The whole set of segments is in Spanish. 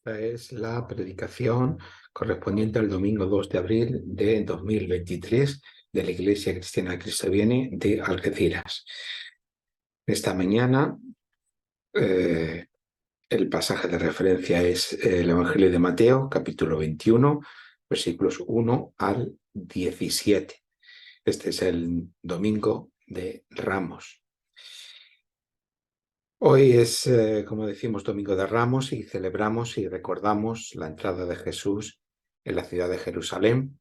Esta es la predicación correspondiente al domingo 2 de abril de 2023 de la Iglesia Cristiana de Cristo Viene de Algeciras. Esta mañana el pasaje de referencia es el Evangelio de Mateo, capítulo 21, versículos 1 al 17. Este es el domingo de Ramos. Hoy es, como decimos, Domingo de Ramos y celebramos y recordamos la entrada de Jesús en la ciudad de Jerusalén,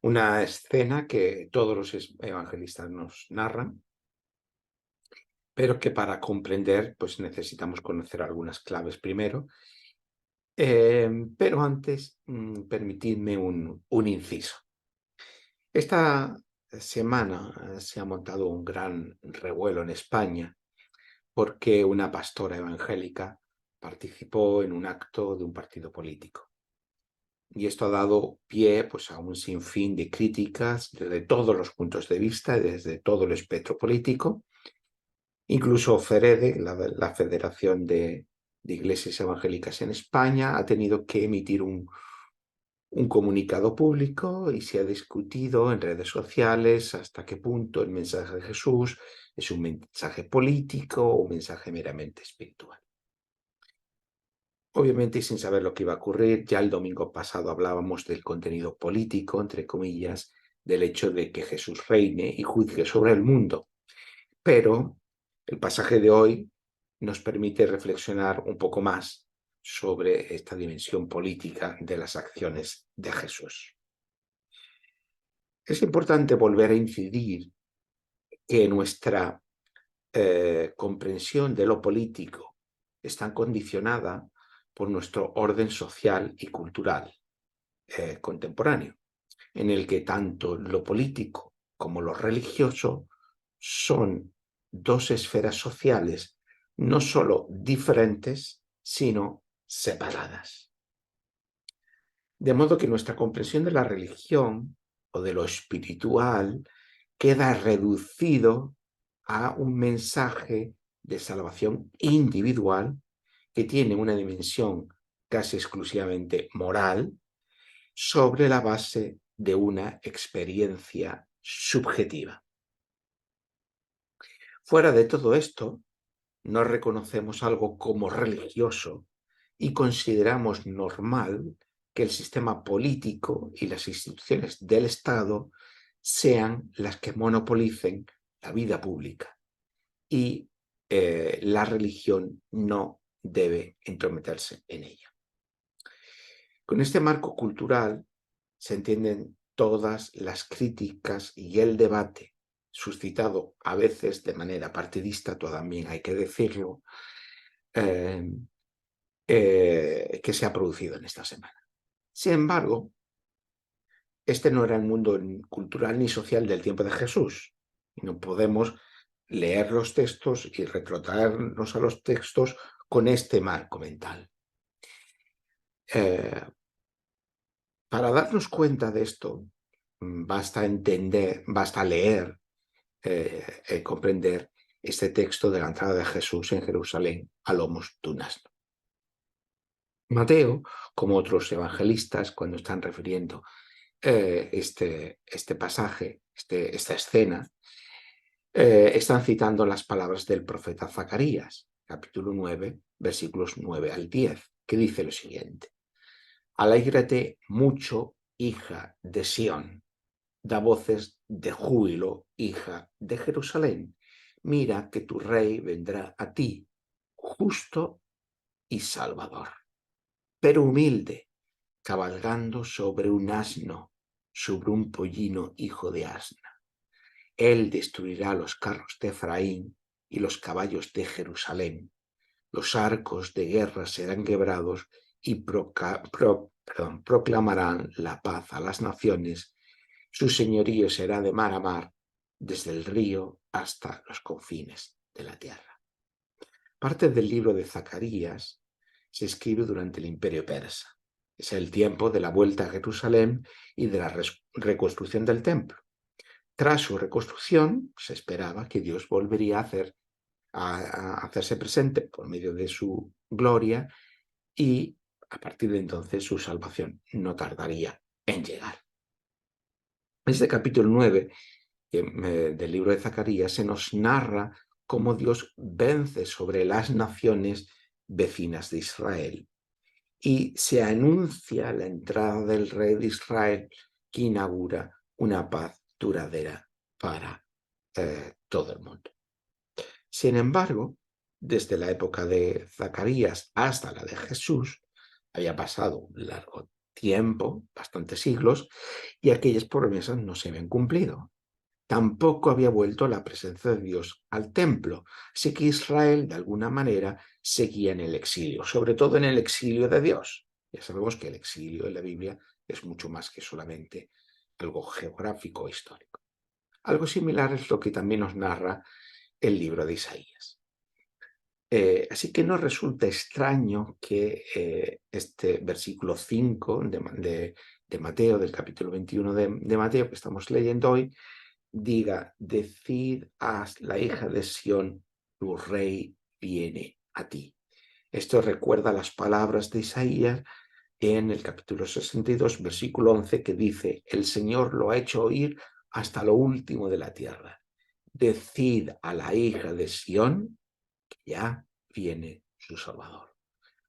una escena que todos los evangelistas nos narran, pero que para comprender pues necesitamos conocer algunas claves primero. Pero antes, permitidme un inciso. Esta semana se ha montado un gran revuelo en España porque una pastora evangélica participó en un acto de un partido político. Y esto ha dado pie pues, a un sinfín de críticas desde todos los puntos de vista, desde todo el espectro político. Incluso FEREDE, la Federación de Iglesias Evangélicas en España, ha tenido que emitir un comunicado público y se ha discutido en redes sociales hasta qué punto el mensaje de Jesús es un mensaje político o un mensaje meramente espiritual. Obviamente, sin saber lo que iba a ocurrir, ya el domingo pasado hablábamos del contenido político, entre comillas, del hecho de que Jesús reine y juzgue sobre el mundo. Pero el pasaje de hoy nos permite reflexionar un poco más sobre esta dimensión política de las acciones de Jesús. Es importante volver a incidir que nuestra comprensión de lo político está condicionada por nuestro orden social y cultural contemporáneo, en el que tanto lo político como lo religioso son dos esferas sociales no solo diferentes, sino separadas. De modo que nuestra comprensión de la religión o de lo espiritual queda reducido a un mensaje de salvación individual que tiene una dimensión casi exclusivamente moral sobre la base de una experiencia subjetiva. Fuera de todo esto, no reconocemos algo como religioso y consideramos normal que el sistema político y las instituciones del Estado sean las que monopolicen la vida pública y la religión no debe entrometerse en ella. Con este marco cultural se entienden todas las críticas y el debate suscitado a veces de manera partidista, también hay que decirlo, que se ha producido en esta semana. Sin embargo, este no era el mundo cultural ni social del tiempo de Jesús. Y no podemos leer los textos y retrotraernos a los textos con este marco mental. Para darnos cuenta de esto, basta leer, comprender este texto de la entrada de Jesús en Jerusalén a lomos de un asno. Mateo, como otros evangelistas, cuando están refiriendo este pasaje, esta escena, están citando las palabras del profeta Zacarías, capítulo 9, versículos 9 al 10, que dice lo siguiente: Alégrate mucho, hija de Sión, da voces de júbilo, hija de Jerusalén. Mira que tu rey vendrá a ti, justo y salvador, pero humilde, cabalgando sobre un asno, sobre un pollino hijo de asna. Él destruirá los carros de Efraín y los caballos de Jerusalén. Los arcos de guerra serán quebrados y proclamarán la paz a las naciones. Su señorío será de mar a mar, desde el río hasta los confines de la tierra. Parte del libro de Zacarías se escribe durante el Imperio Persa. Es el tiempo de la vuelta a Jerusalén y de la reconstrucción del templo. Tras su reconstrucción, se esperaba que Dios volvería a hacerse presente por medio de su gloria y a partir de entonces su salvación no tardaría en llegar. En este capítulo 9 del libro de Zacarías se nos narra cómo Dios vence sobre las naciones vecinas de Israel y se anuncia la entrada del rey de Israel que inaugura una paz duradera para todo el mundo. Sin embargo, desde la época de Zacarías hasta la de Jesús, había pasado un largo tiempo, bastantes siglos, y aquellas promesas no se habían cumplido. Tampoco había vuelto la presencia de Dios al templo, así que Israel, de alguna manera, seguía en el exilio, sobre todo en el exilio de Dios. Ya sabemos que el exilio en la Biblia es mucho más que solamente algo geográfico o histórico. Algo similar es lo que también nos narra el libro de Isaías. Así que no resulta extraño que este versículo 5 de Mateo, del capítulo 21 de Mateo que estamos leyendo hoy, diga: decid a la hija de Sión, tu rey viene a ti. Esto recuerda las palabras de Isaías en el capítulo 62, versículo 11, que dice: el Señor lo ha hecho oír hasta lo último de la tierra. Decid a la hija de Sión que ya viene su Salvador.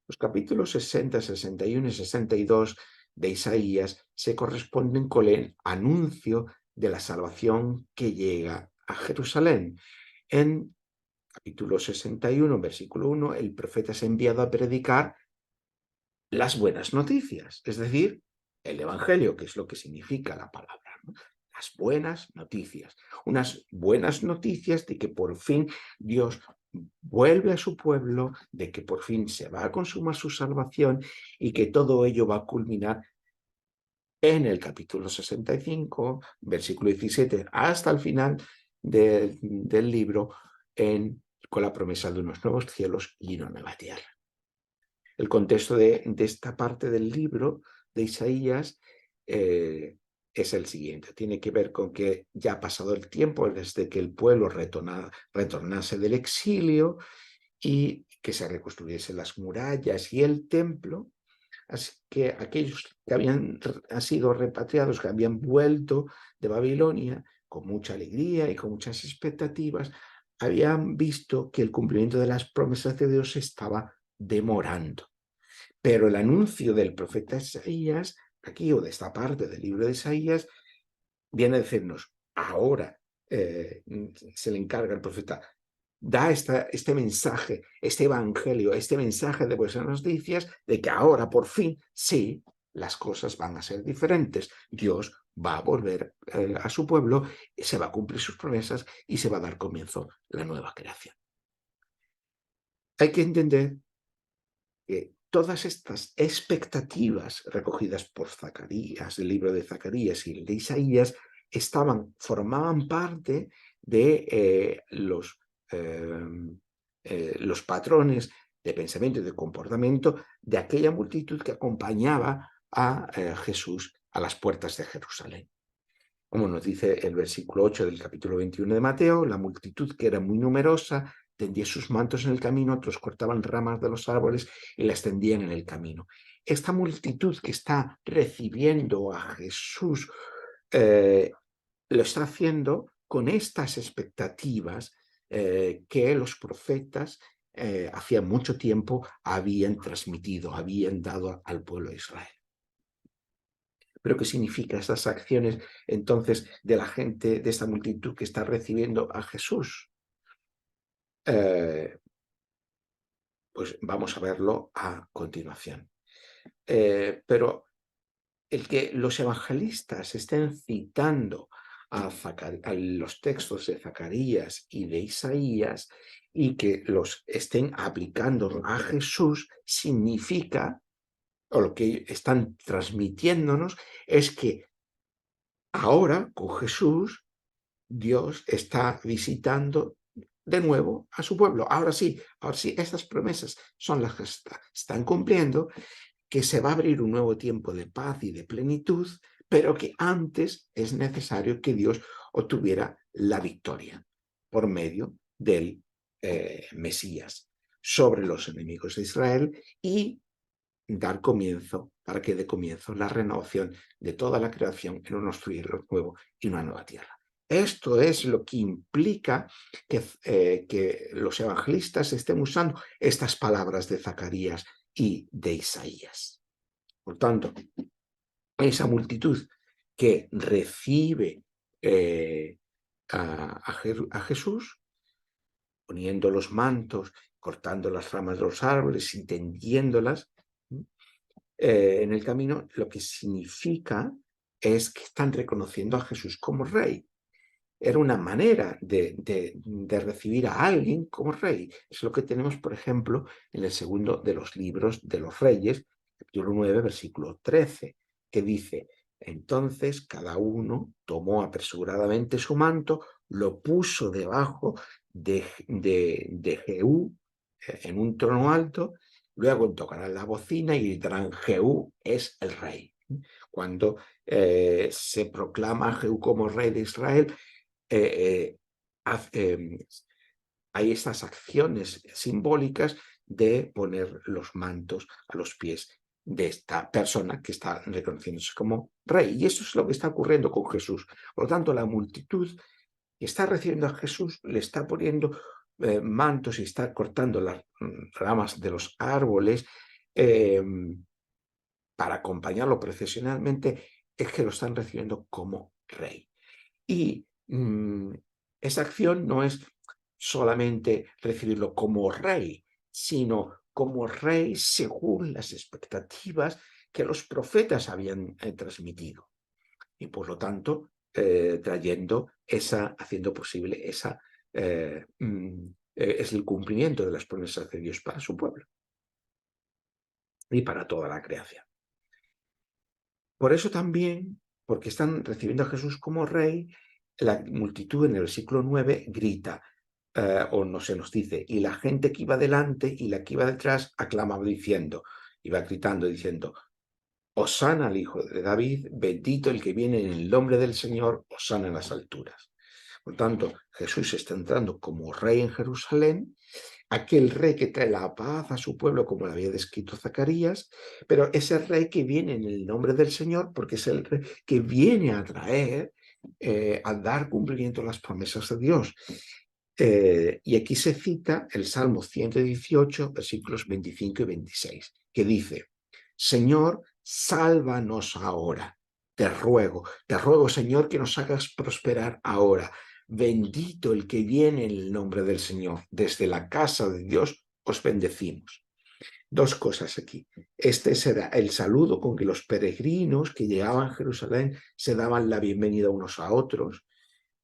Los capítulos 60, 61 y 62 de Isaías se corresponden con el anuncio de la salvación que llega a Jerusalén. En capítulo 61, versículo 1, el profeta es enviado a predicar las buenas noticias, es decir, el Evangelio, que es lo que significa la palabra, ¿no? Las buenas noticias, unas buenas noticias de que por fin Dios vuelve a su pueblo, de que por fin se va a consumar su salvación y que todo ello va a culminar en el capítulo 65, versículo 17, hasta el final del libro, con la promesa de unos nuevos cielos y una nueva tierra. El contexto de esta parte del libro de Isaías es el siguiente. Tiene que ver con que ya ha pasado el tiempo desde que el pueblo retornase del exilio y que se reconstruyesen las murallas y el templo. Así que aquellos que habían sido repatriados, que habían vuelto de Babilonia con mucha alegría y con muchas expectativas, habían visto que el cumplimiento de las promesas de Dios estaba demorando. Pero el anuncio del profeta Isaías, aquí o de esta parte del libro de Isaías, viene a decirnos: ahora se le encarga al profeta, da este mensaje, este evangelio, este mensaje de buenas noticias de que ahora por fin sí, las cosas van a ser diferentes. Dios va a volver a su pueblo, se va a cumplir sus promesas y se va a dar comienzo la nueva creación. Hay que entender que todas estas expectativas recogidas por Zacarías, el libro de Zacarías y el de Isaías, formaban parte de los patrones de pensamiento y de comportamiento de aquella multitud que acompañaba a Jesús a las puertas de Jerusalén. Como nos dice el versículo 8 del capítulo 21 de Mateo, la multitud, que era muy numerosa, tendía sus mantos en el camino, otros cortaban ramas de los árboles y las tendían en el camino. Esta multitud que está recibiendo a Jesús lo está haciendo con estas expectativas que los profetas hacía mucho tiempo habían transmitido, habían dado al pueblo de Israel. ¿Pero qué significa estas acciones entonces de la gente, de esta multitud que está recibiendo a Jesús? Pues vamos a verlo a continuación. Pero el que los evangelistas estén citando a los textos de Zacarías y de Isaías y que los estén aplicando a Jesús significa, o lo que están transmitiéndonos, es que ahora con Jesús Dios está visitando de nuevo a su pueblo. Ahora sí, estas promesas son las que están cumpliendo, que se va a abrir un nuevo tiempo de paz y de plenitud, pero que antes es necesario que Dios obtuviera la victoria por medio del Mesías sobre los enemigos de Israel y para que dé comienzo la renovación de toda la creación en un cielo nuevo y una nueva tierra. Esto es lo que implica que los evangelistas estén usando estas palabras de Zacarías y de Isaías. Por tanto, esa multitud que recibe a Jesús, poniendo los mantos, cortando las ramas de los árboles y tendiéndolas en el camino, lo que significa es que están reconociendo a Jesús como rey. Era una manera de recibir a alguien como rey. Es lo que tenemos, por ejemplo, en el segundo de los libros de los reyes, capítulo 9, versículo 13, que dice: entonces cada uno tomó apresuradamente su manto, lo puso debajo de Jehú en un trono alto, luego tocarán la bocina y gritarán: Jehú es el rey. Cuando se proclama a Jehú como rey de Israel, eh, hay estas acciones simbólicas de poner los mantos a los pies de esta persona que está reconociéndose como rey. Y eso es lo que está ocurriendo con Jesús. Por lo tanto, la multitud que está recibiendo a Jesús le está poniendo mantos y está cortando las ramas de los árboles para acompañarlo procesionalmente, es que lo están recibiendo como rey. Y esa acción no es solamente recibirlo como rey, sino como rey según las expectativas que los profetas habían transmitido. Y por lo tanto, haciendo posible es el cumplimiento de las promesas de Dios para su pueblo y para toda la creación. Por eso también, porque están recibiendo a Jesús como rey, la multitud en el versículo 9 grita, o no se nos dice, y la gente que iba delante y la que iba detrás aclamaba diciendo, iba gritando diciendo: Hosana al Hijo de David, bendito el que viene en el nombre del Señor, hosana en las alturas. Por tanto, Jesús está entrando como rey en Jerusalén, aquel rey que trae la paz a su pueblo, como lo había descrito Zacarías, pero ese rey que viene en el nombre del Señor, porque es el rey que viene a traer, a dar cumplimiento a las promesas de Dios. Y aquí se cita el Salmo 118, versículos 25 y 26, que dice: Señor, sálvanos ahora. Te ruego, Señor, que nos hagas prosperar ahora. Bendito el que viene en el nombre del Señor. Desde la casa de Dios os bendecimos. Dos cosas aquí. Este será el saludo con que los peregrinos que llegaban a Jerusalén se daban la bienvenida unos a otros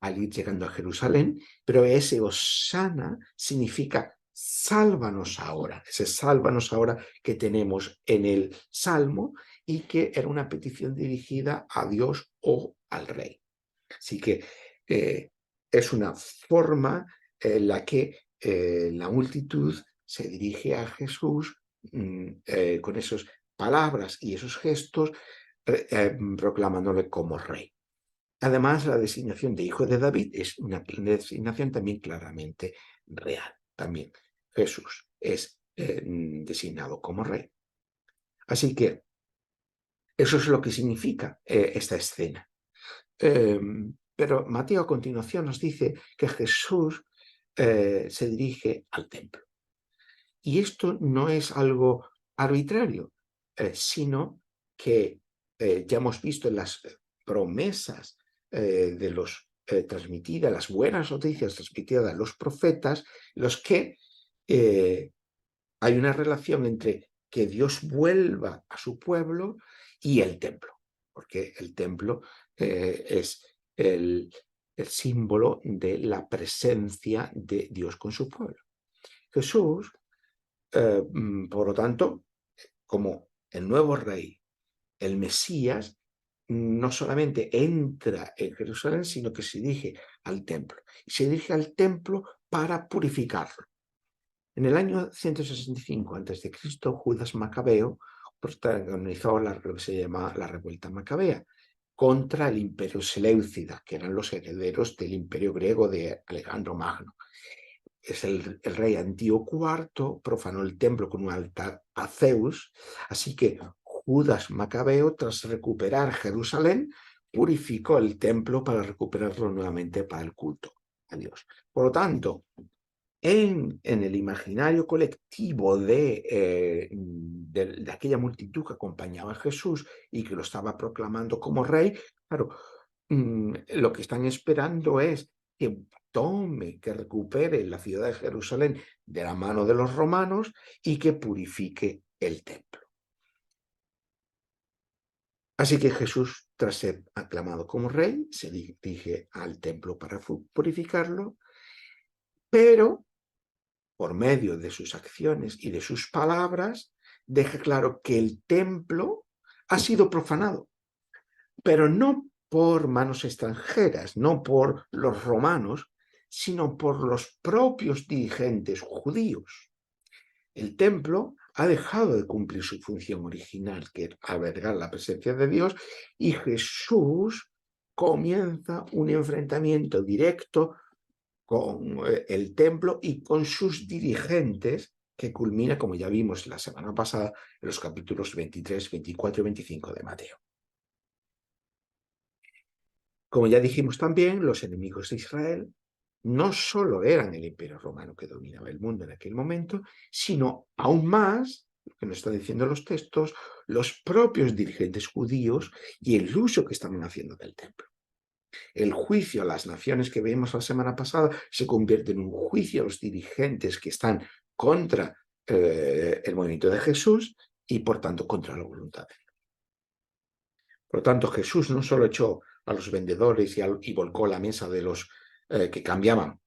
al ir llegando a Jerusalén, pero ese Hosana significa sálvanos ahora, ese sálvanos ahora que tenemos en el Salmo y que era una petición dirigida a Dios o al Rey. Así que es una forma en la que la multitud se dirige a Jesús con esas palabras y esos gestos, proclamándole como Rey. Además, la designación de hijo de David es una designación también claramente real. También Jesús es designado como rey. Así que eso es lo que significa esta escena. Pero Mateo a continuación nos dice que Jesús se dirige al templo. Y esto no es algo arbitrario, sino que ya hemos visto en las promesas de los transmitidas, las buenas noticias transmitidas a los profetas, los que hay una relación entre que Dios vuelva a su pueblo y el templo, porque el templo es el símbolo de la presencia de Dios con su pueblo. Jesús, por lo tanto, como el nuevo rey, el Mesías, no solamente entra en Jerusalén, sino que se dirige al templo. Y se dirige al templo para purificarlo. En el año 165 a.C., Judas Macabeo protagonizó lo que se llama la revuelta macabea contra el imperio seleucida, que eran los herederos del imperio griego de Alejandro Magno. es el rey Antíoco IV, profanó el templo con un altar a Zeus, así que Judas Macabeo, tras recuperar Jerusalén, purificó el templo para recuperarlo nuevamente para el culto a Dios. Por lo tanto, en el imaginario colectivo de aquella multitud que acompañaba a Jesús y que lo estaba proclamando como rey, claro, lo que están esperando es que tome, que recupere la ciudad de Jerusalén de la mano de los romanos y que purifique el templo. Así que Jesús, tras ser aclamado como rey, se dirige al templo para purificarlo, pero por medio de sus acciones y de sus palabras, deja claro que el templo ha sido profanado, pero no por manos extranjeras, no por los romanos, sino por los propios dirigentes judíos. El templo ha dejado de cumplir su función original, que era albergar la presencia de Dios, y Jesús comienza un enfrentamiento directo con el templo y con sus dirigentes, que culmina, como ya vimos la semana pasada, en los capítulos 23, 24 y 25 de Mateo. Como ya dijimos también, los enemigos de Israel no solo eran el imperio romano que dominaba el mundo en aquel momento, sino aún más, lo que nos están diciendo los textos, los propios dirigentes judíos y el uso que estaban haciendo del templo. El juicio a las naciones que vimos la semana pasada se convierte en un juicio a los dirigentes que están contra el movimiento de Jesús y por tanto contra la voluntad de Dios. Por lo tanto, Jesús no solo echó a los vendedores y volcó la mesa de los que cambiaban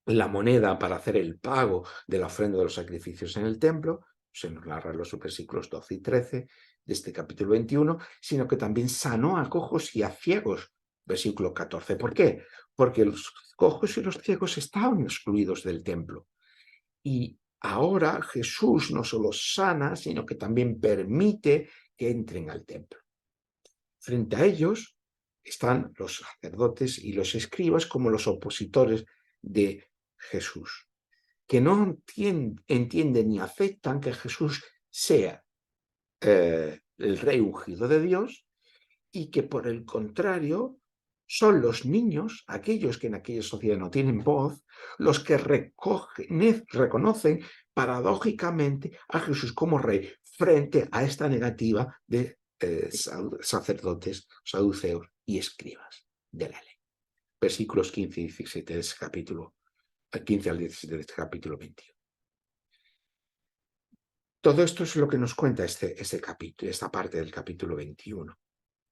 la moneda para hacer el pago de la ofrenda de los sacrificios en el templo, se nos narran los versículos 12 y 13 de este capítulo 21, sino que también sanó a cojos y a ciegos, versículo 14. ¿Por qué? Porque los cojos y los ciegos estaban excluidos del templo. Y ahora Jesús no solo sana, sino que también permite que entren al templo. Frente a ellos están los sacerdotes y los escribas como los opositores de Jesús, que no entienden ni aceptan que Jesús sea el rey ungido de Dios y que por el contrario son los niños, aquellos que en aquella sociedad no tienen voz, los que reconocen paradójicamente a Jesús como rey frente a esta negativa de sacerdotes, saduceos y escribas de la ley. Versículos 15 y 17 de ese capítulo, 15 al 17 de este capítulo 21. Todo esto es lo que nos cuenta este capítulo, esta parte del capítulo 21.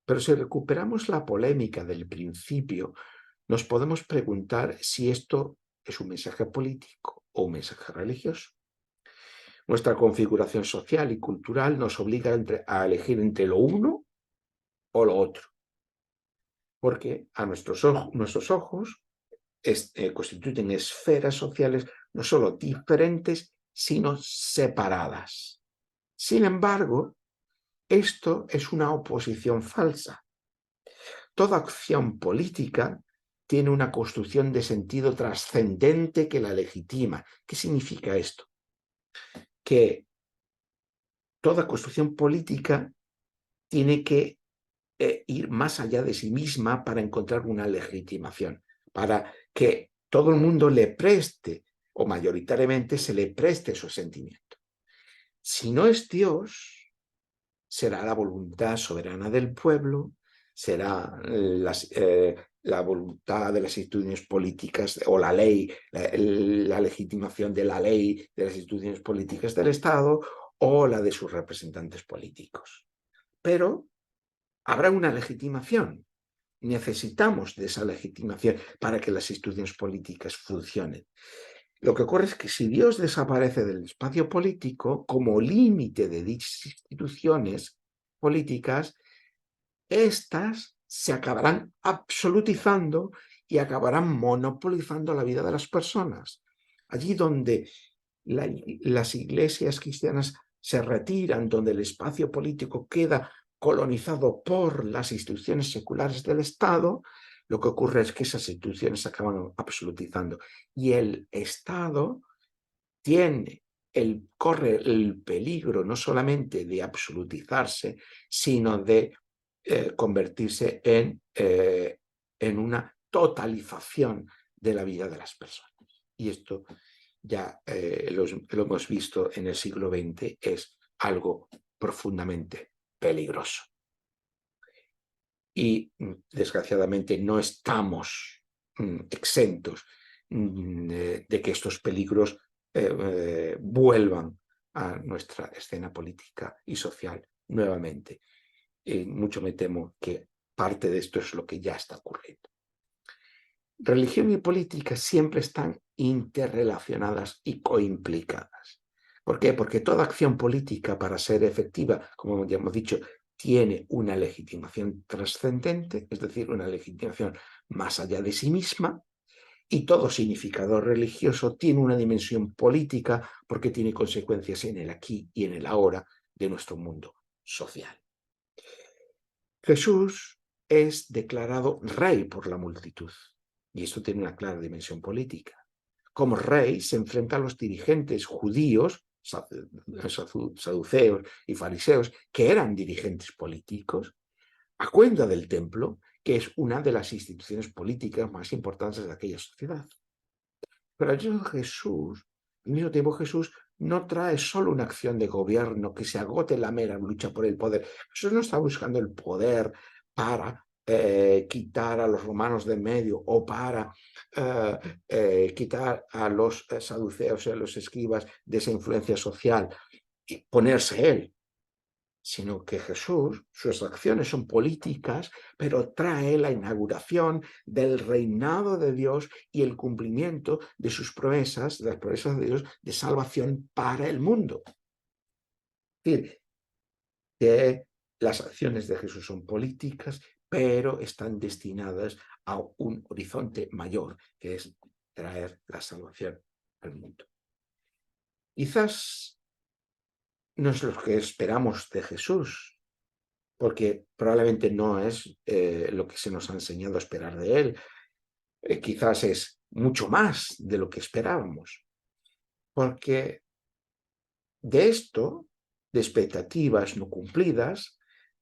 Pero si recuperamos la polémica del principio, nos podemos preguntar si esto es un mensaje político o un mensaje religioso. Nuestra configuración social y cultural nos obliga a elegir entre lo uno o lo otro, porque a nuestros ojos constituyen esferas sociales no solo diferentes, sino separadas. Sin embargo, esto es una oposición falsa. Toda acción política tiene una construcción de sentido trascendente que la legitima. ¿Qué significa esto? Que toda construcción política tiene que ir más allá de sí misma para encontrar una legitimación, para que todo el mundo le preste, o mayoritariamente se le preste su sentimiento. Si no es Dios, será la voluntad soberana del pueblo, será la voluntad de las instituciones políticas o la ley, la legitimación de la ley de las instituciones políticas del Estado o la de sus representantes políticos. Pero habrá una legitimación. Necesitamos de esa legitimación para que las instituciones políticas funcionen. Lo que ocurre es que si Dios desaparece del espacio político como límite de dichas instituciones políticas, estas se acabarán absolutizando y acabarán monopolizando la vida de las personas. Allí donde las iglesias cristianas se retiran, donde el espacio político queda colonizado por las instituciones seculares del Estado, lo que ocurre es que esas instituciones se acaban absolutizando y el Estado corre el peligro no solamente de absolutizarse, sino de convertirse en una totalización de la vida de las personas. Y esto ya lo hemos visto en el siglo XX, es algo profundamente peligroso. Y desgraciadamente no estamos exentos de que estos peligros vuelvan a nuestra escena política y social nuevamente. Mucho me temo que parte de esto es lo que ya está ocurriendo. Religión y política siempre están interrelacionadas y coimplicadas. ¿Por qué? Porque toda acción política, para ser efectiva, como ya hemos dicho, tiene una legitimación trascendente, es decir, una legitimación más allá de sí misma, y todo significado religioso tiene una dimensión política porque tiene consecuencias en el aquí y en el ahora de nuestro mundo social. Jesús es declarado rey por la multitud, y esto tiene una clara dimensión política. Como rey se enfrenta a los dirigentes judíos, saduceos y fariseos, que eran dirigentes políticos, a cuenta del templo, que es una de las instituciones políticas más importantes de aquella sociedad. Pero al mismo tiempo Jesús no trae solo una acción de gobierno que se agote en la mera lucha por el poder. Jesús no está buscando el poder para quitar a los romanos de en medio o para quitar a los saduceos y a los escribas de esa influencia social y ponerse él, sino que Jesús, sus acciones son políticas, pero trae la inauguración del reinado de Dios y el cumplimiento de sus promesas, de las promesas de Dios de salvación para el mundo. Es decir, que las acciones de Jesús son políticas, pero están destinadas a un horizonte mayor, que es traer la salvación al mundo. Quizás no es lo que esperamos de Jesús, porque probablemente no es lo que se nos ha enseñado a esperar de él. Quizás es mucho más de lo que esperábamos, porque de esto, de expectativas no cumplidas,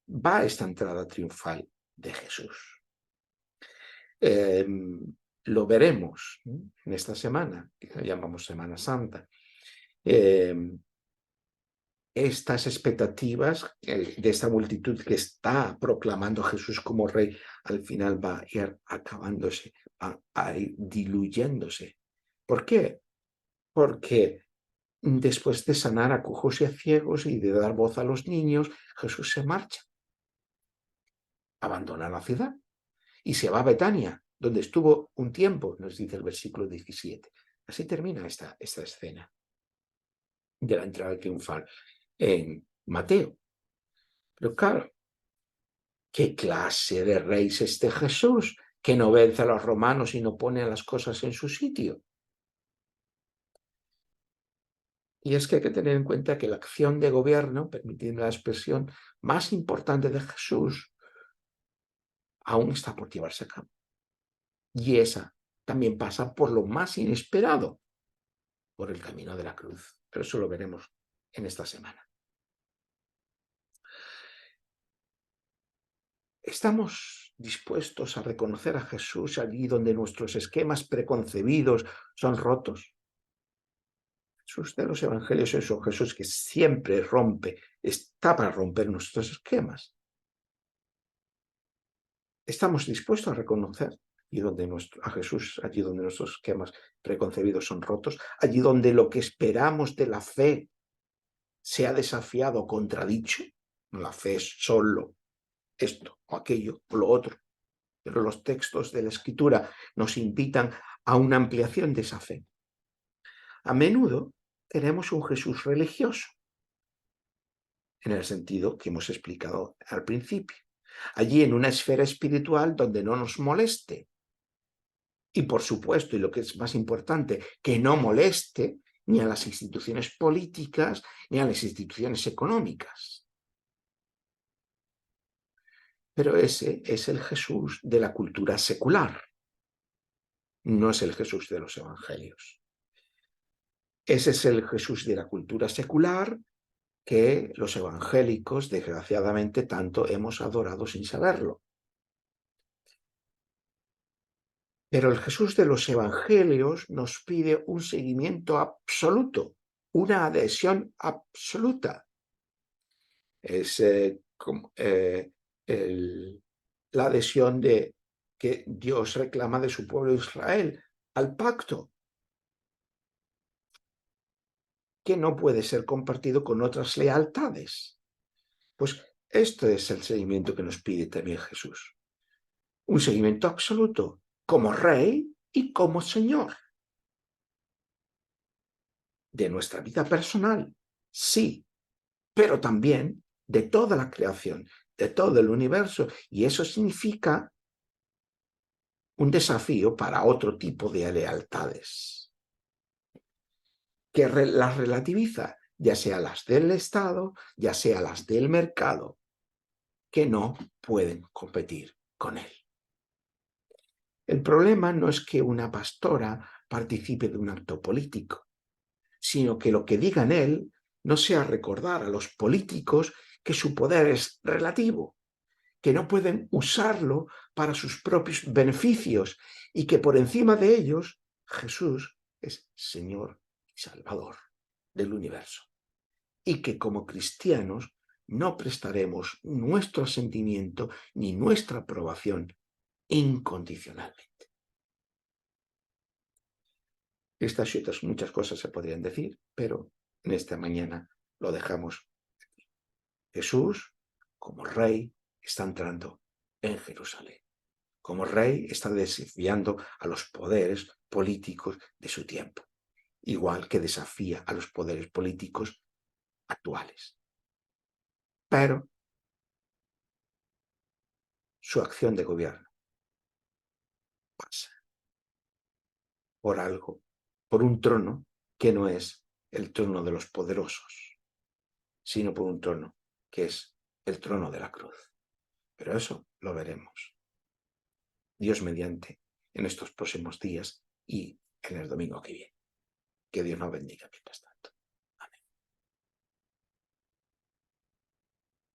va esta entrada triunfal de Jesús. Lo veremos en esta semana, que llamamos Semana Santa. Estas expectativas de esta multitud que está proclamando a Jesús como rey, al final va a ir acabándose, a ir diluyéndose. ¿Por qué? Porque después de sanar a cojos y a ciegos y de dar voz a los niños, Jesús se marcha, abandona la ciudad y se va a Betania, donde estuvo un tiempo, nos dice el versículo 17. Así termina esta escena de la entrada triunfal en Mateo. Pero claro, ¿qué clase de rey es este Jesús que no vence a los romanos y no pone a las cosas en su sitio? Y es que hay que tener en cuenta que la acción de gobierno, permitidme la expresión, más importante de Jesús aún está por llevarse a cabo. Y esa también pasa por lo más inesperado, por el camino de la cruz. Pero eso lo veremos en esta semana. ¿Estamos dispuestos a reconocer a Jesús allí donde nuestros esquemas preconcebidos son rotos? Jesús de los evangelios es un Jesús que siempre rompe, está para romper nuestros esquemas. ¿Estamos dispuestos a reconocer a Jesús allí donde nuestros esquemas preconcebidos son rotos? Allí donde lo que esperamos de la fe se ha desafiado o contradicho. La fe es solo esto o aquello o lo otro. Pero los textos de la Escritura nos invitan a una ampliación de esa fe. A menudo tenemos un Jesús religioso, en el sentido que hemos explicado al principio. Allí en una esfera espiritual donde no nos moleste. Y por supuesto, y lo que es más importante, que no moleste ni a las instituciones políticas ni a las instituciones económicas. Pero ese es el Jesús de la cultura secular, no es el Jesús de los evangelios. Ese es el Jesús de la cultura secular que los evangélicos, desgraciadamente, tanto hemos adorado sin saberlo. Pero el Jesús de los evangelios nos pide un seguimiento absoluto, una adhesión absoluta. Es la adhesión que Dios reclama de su pueblo Israel al pacto, que no puede ser compartido con otras lealtades. Pues este es el seguimiento que nos pide también Jesús. Un seguimiento absoluto, como Rey y como Señor. De nuestra vida personal, sí, pero también de toda la creación, de todo el universo. Y eso significa un desafío para otro tipo de lealtades, que las relativiza, ya sea las del Estado, ya sea las del mercado, que no pueden competir con él. El problema no es que una pastora participe de un acto político, sino que lo que diga en él no sea recordar a los políticos que su poder es relativo, que no pueden usarlo para sus propios beneficios y que por encima de ellos Jesús es Señor y Salvador del universo. Y que como cristianos no prestaremos nuestro asentimiento ni nuestra aprobación incondicionalmente. Estas y otras muchas cosas se podrían decir, pero en esta mañana lo dejamos aquí. Jesús, como Rey, está entrando en Jerusalén. Como Rey está desafiando a los poderes políticos de su tiempo, igual que desafía a los poderes políticos actuales. Pero su acción de gobierno pasa por algo, por un trono que no es el trono de los poderosos, sino por un trono que es el trono de la cruz. Pero eso lo veremos, Dios mediante, en estos próximos días y en el domingo que viene. Que Dios nos bendiga mientras tanto.